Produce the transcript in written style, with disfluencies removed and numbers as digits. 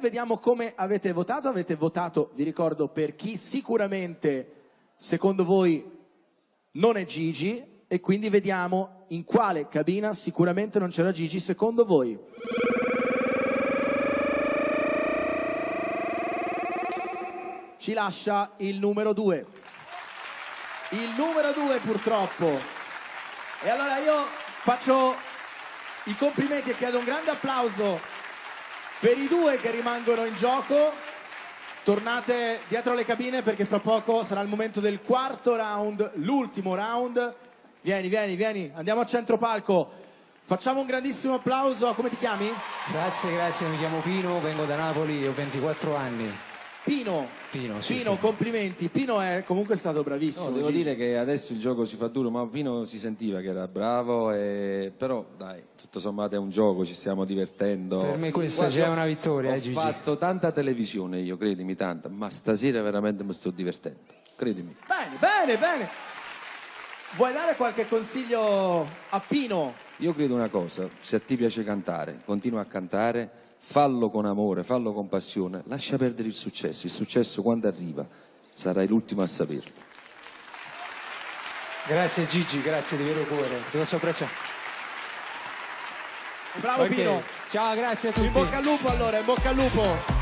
vediamo come avete votato. Avete votato, vi ricordo, per chi sicuramente, secondo voi, non è Gigi, e quindi vediamo in quale cabina sicuramente non c'era Gigi, secondo voi. Ci lascia il numero 2. Il numero 2 purtroppo. E allora io faccio i complimenti e chiedo un grande applauso per i due che rimangono in gioco. Tornate dietro le cabine perché fra poco sarà il momento del quarto round, l'ultimo round. Vieni, andiamo a centro palco. Facciamo un grandissimo applauso. Come ti chiami? Grazie, mi chiamo Pino, vengo da Napoli, ho 24 anni. Pino, complimenti. Pino è comunque stato bravissimo. No, devo dire che adesso il gioco si fa duro, ma Pino si sentiva che era bravo, però dai, tutto sommato è un gioco, ci stiamo divertendo. Per me questa già è una vittoria, Gigi. Ho fatto tanta televisione io, credimi, tanta, ma stasera veramente mi sto divertendo, credimi. Bene. Vuoi dare qualche consiglio a Pino? Io credo una cosa, se a ti piace cantare, continua a cantare, fallo con amore, fallo con passione, lascia perdere il successo quando arriva sarai l'ultimo a saperlo. Grazie Gigi, grazie di vero cuore, ti posso abbracciare. Bravo Pino. Ciao, grazie a tutti. In bocca al lupo allora, in bocca al lupo.